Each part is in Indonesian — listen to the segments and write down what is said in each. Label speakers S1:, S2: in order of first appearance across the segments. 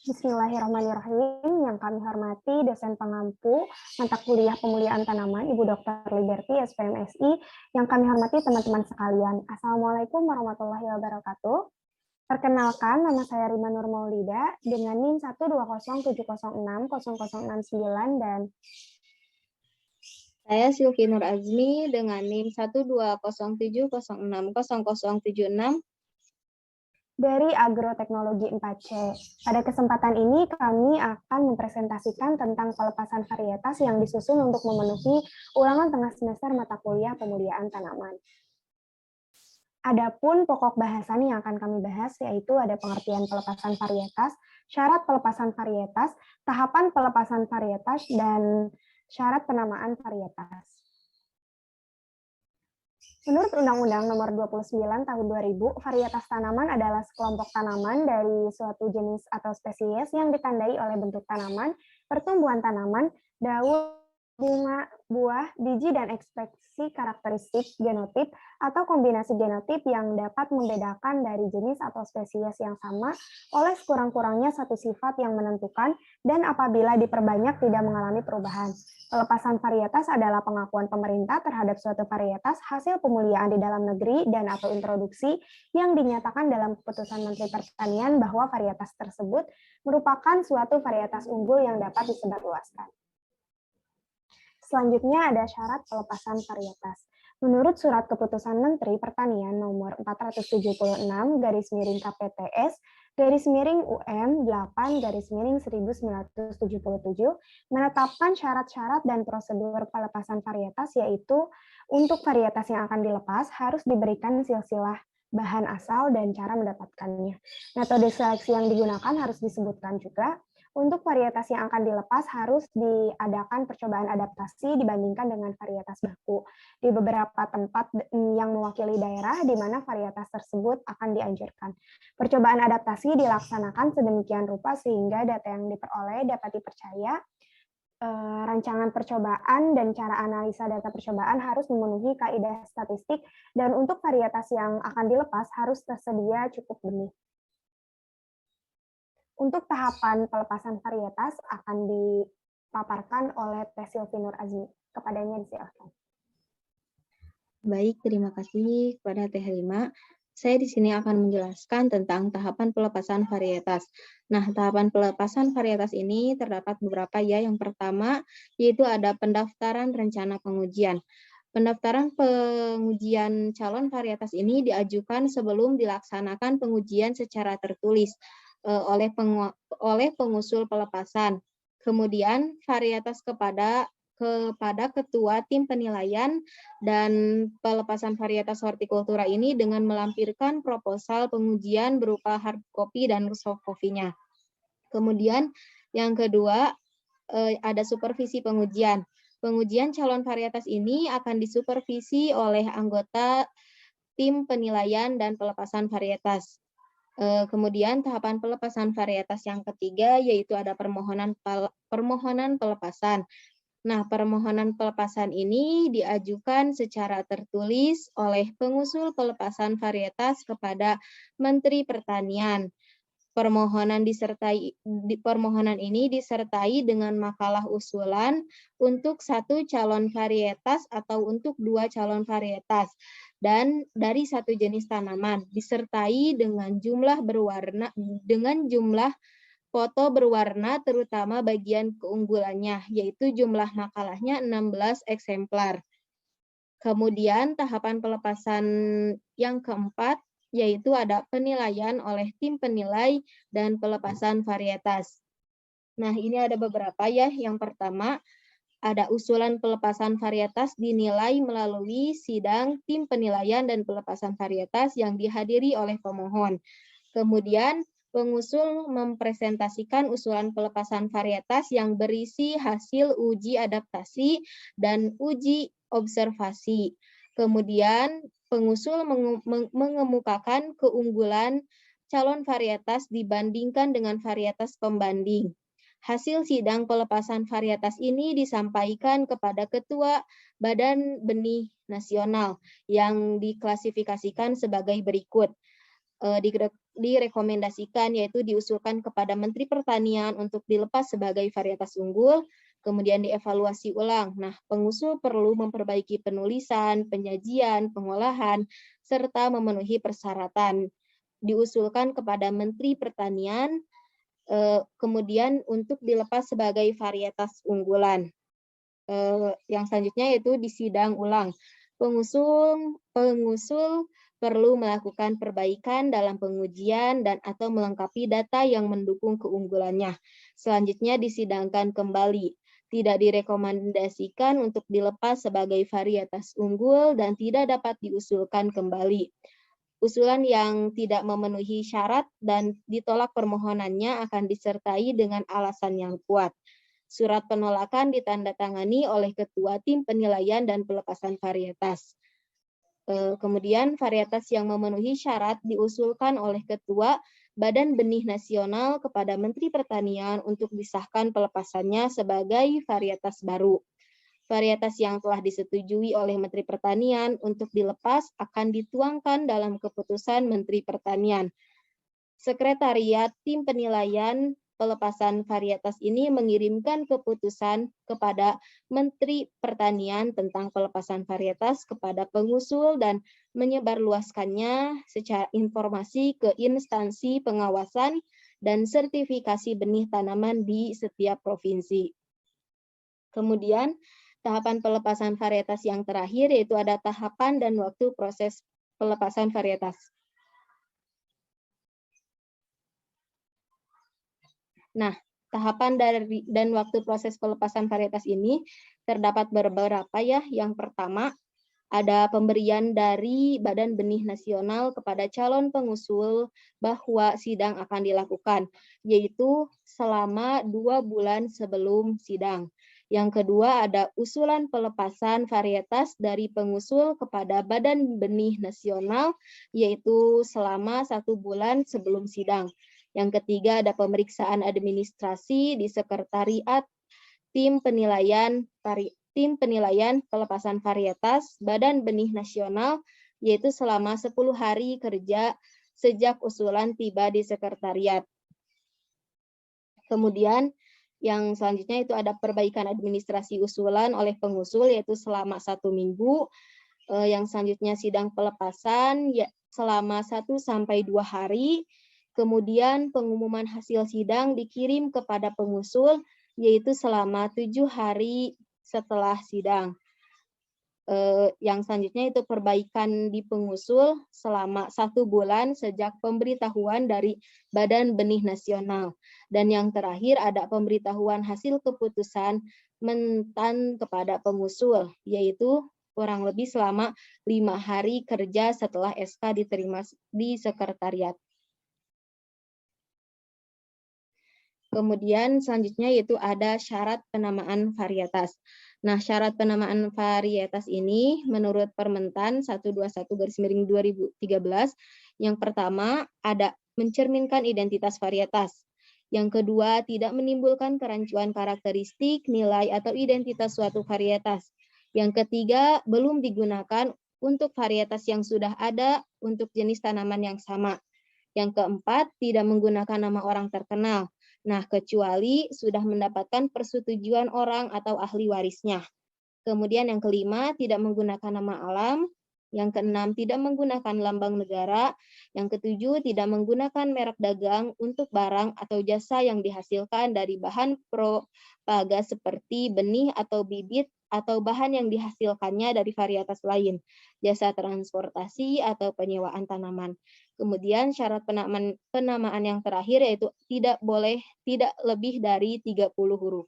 S1: Bismillahirrahmanirrahim. Yang kami hormati dosen pengampu mata kuliah pemulihan tanaman Ibu Dr. Liberty SPMSI. Yang kami hormati teman-teman sekalian. Assalamualaikum warahmatullahi wabarakatuh. Perkenalkan, nama saya Rima Nur Maulida dengan NIM 12070600069 dan
S2: Saya Sylvi Nur Azmi dengan NIM 12070600076
S1: dari Agroteknologi 4C. Pada kesempatan ini kami akan mempresentasikan tentang pelepasan varietas yang disusun untuk memenuhi ulangan tengah semester mata kuliah pemulihan tanaman. Adapun pokok bahasan yang akan kami bahas yaitu ada pengertian pelepasan varietas, syarat pelepasan varietas, tahapan pelepasan varietas, dan syarat penamaan varietas. Menurut Undang-Undang Nomor 29 Tahun 2000, varietas tanaman adalah sekelompok tanaman dari suatu jenis atau spesies yang ditandai oleh bentuk tanaman, pertumbuhan tanaman, daun, bunga, buah, biji, dan ekspresi karakteristik genotip atau kombinasi genotip yang dapat membedakan dari jenis atau spesies yang sama oleh sekurang-kurangnya satu sifat yang menentukan dan apabila diperbanyak tidak mengalami perubahan. Pelepasan varietas adalah pengakuan pemerintah terhadap suatu varietas hasil pemulihan di dalam negeri dan atau introduksi yang dinyatakan dalam keputusan Menteri Pertanian bahwa varietas tersebut merupakan suatu varietas unggul yang dapat disebarluaskan. Selanjutnya ada syarat pelepasan varietas. Menurut Surat Keputusan Menteri Pertanian Nomor 476 garis miring KPTS garis miring UM 8 garis miring 1977 menetapkan syarat-syarat dan prosedur pelepasan varietas, yaitu untuk varietas yang akan dilepas harus diberikan silsilah bahan asal dan cara mendapatkannya. Metode seleksi yang digunakan harus disebutkan juga. Untuk varietas yang akan dilepas harus diadakan percobaan adaptasi dibandingkan dengan varietas baku di beberapa tempat yang mewakili daerah di mana varietas tersebut akan dianjurkan. Percobaan adaptasi dilaksanakan sedemikian rupa sehingga data yang diperoleh dapat dipercaya. Rancangan percobaan dan cara analisa data percobaan harus memenuhi kaidah statistik, dan untuk varietas yang akan dilepas harus tersedia cukup benih. Untuk tahapan pelepasan varietas akan dipaparkan oleh Teh Sylvi Nur Azmi. Kepadanya disilakan.
S2: Baik, terima kasih kepada Teh Rima. Saya di sini akan menjelaskan tentang tahapan pelepasan varietas. Nah, tahapan pelepasan varietas ini terdapat beberapa ya. Yang pertama, yaitu ada pendaftaran rencana pengujian. Pendaftaran pengujian calon varietas ini diajukan sebelum dilaksanakan pengujian secara tertulis oleh pengusul pelepasan. Kemudian varietas kepada ketua tim penilaian dan pelepasan varietas hortikultura ini dengan melampirkan proposal pengujian berupa hard copy dan soft copy-nya. Kemudian yang kedua ada supervisi pengujian. Pengujian calon varietas ini akan disupervisi oleh anggota tim penilaian dan pelepasan varietas. Kemudian tahapan pelepasan varietas yang ketiga yaitu ada permohonan pelepasan. Nah, permohonan pelepasan ini diajukan secara tertulis oleh pengusul pelepasan varietas kepada Menteri Pertanian. Permohonan ini disertai dengan makalah usulan untuk satu calon varietas atau untuk dua calon varietas dan dari satu jenis tanaman, disertai dengan jumlah foto berwarna terutama bagian keunggulannya, yaitu jumlah makalahnya 16 eksemplar. Kemudian tahapan pelepasan yang keempat yaitu ada penilaian oleh tim penilai dan pelepasan varietas. Nah, ini ada beberapa ya. Yang pertama, ada usulan pelepasan varietas dinilai melalui sidang tim penilaian dan pelepasan varietas yang dihadiri oleh pemohon. Kemudian, pengusul mempresentasikan usulan pelepasan varietas yang berisi hasil uji adaptasi dan uji observasi. Kemudian, pengusul mengemukakan keunggulan calon varietas dibandingkan dengan varietas pembanding. Hasil sidang pelepasan varietas ini disampaikan kepada Ketua Badan Benih Nasional yang diklasifikasikan sebagai berikut. direkomendasikan yaitu diusulkan kepada Menteri Pertanian untuk dilepas sebagai varietas unggul, kemudian dievaluasi ulang. Nah, pengusul perlu memperbaiki penulisan, penyajian, pengolahan, serta memenuhi persyaratan. Diusulkan kepada Menteri Pertanian, kemudian untuk dilepas sebagai varietas unggulan. Yang selanjutnya yaitu disidang ulang. Pengusul perlu melakukan perbaikan dalam pengujian dan atau melengkapi data yang mendukung keunggulannya. Selanjutnya disidangkan kembali. Tidak direkomendasikan untuk dilepas sebagai varietas unggul dan tidak dapat diusulkan kembali. Usulan yang tidak memenuhi syarat dan ditolak permohonannya akan disertai dengan alasan yang kuat. Surat penolakan ditandatangani oleh Ketua Tim Penilaian dan Pelepasan Varietas. Kemudian varietas yang memenuhi syarat diusulkan oleh Ketua Badan Benih Nasional kepada Menteri Pertanian untuk disahkan pelepasannya sebagai varietas baru. Varietas yang telah disetujui oleh Menteri Pertanian untuk dilepas akan dituangkan dalam keputusan Menteri Pertanian. Sekretariat Tim Penilaian Pelepasan Varietas ini mengirimkan keputusan kepada Menteri Pertanian tentang pelepasan varietas kepada pengusul dan menyebarluaskannya secara informasi ke instansi pengawasan dan sertifikasi benih tanaman di setiap provinsi. Kemudian, tahapan pelepasan varietas yang terakhir yaitu ada tahapan dan waktu proses pelepasan varietas. Nah, tahapan dan waktu proses pelepasan varietas ini terdapat beberapa ya. Yang pertama, ada pemberian dari Badan Benih Nasional kepada calon pengusul bahwa sidang akan dilakukan, yaitu selama 2 bulan sebelum sidang. Yang kedua, ada usulan pelepasan varietas dari pengusul kepada Badan Benih Nasional, yaitu selama 1 bulan sebelum sidang. Yang ketiga, ada pemeriksaan administrasi di Sekretariat Tim Penilaian Pelepasan Varietas Badan Benih Nasional, yaitu selama 10 hari kerja sejak usulan tiba di sekretariat. Kemudian yang selanjutnya itu ada perbaikan administrasi usulan oleh pengusul, yaitu selama 1 minggu. Yang selanjutnya sidang pelepasan selama 1 sampai 2 hari. Kemudian pengumuman hasil sidang dikirim kepada pengusul, yaitu selama 7 hari setelah sidang. Yang selanjutnya itu perbaikan di pengusul selama 1 bulan sejak pemberitahuan dari Badan Benih Nasional. Dan yang terakhir ada pemberitahuan hasil keputusan mentan kepada pengusul, yaitu kurang lebih selama 5 hari kerja setelah SK diterima di sekretariat. Kemudian selanjutnya yaitu ada syarat penamaan varietas. Nah, syarat penamaan varietas ini menurut Permentan 121/2013, yang pertama ada mencerminkan identitas varietas. Yang kedua, tidak menimbulkan kerancuan karakteristik, nilai, atau identitas suatu varietas. Yang ketiga, belum digunakan untuk varietas yang sudah ada untuk jenis tanaman yang sama. Yang keempat, tidak menggunakan nama orang terkenal. Nah, kecuali sudah mendapatkan persetujuan orang atau ahli warisnya. Kemudian yang kelima, tidak menggunakan nama alam. Yang keenam, tidak menggunakan lambang negara. Yang ketujuh, tidak menggunakan merek dagang untuk barang atau jasa yang dihasilkan dari bahan propaga seperti benih atau bibit atau bahan yang dihasilkannya dari varietas lain, jasa transportasi atau penyewaan tanaman. Kemudian syarat penamaan yang terakhir yaitu tidak lebih dari 30 huruf.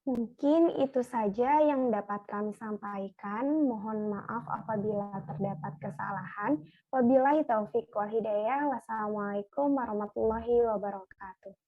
S1: Mungkin itu saja yang dapat kami sampaikan. Mohon maaf apabila terdapat kesalahan. Wabillahi taufik wal hidayah. Wassalamualaikum warahmatullahi wabarakatuh.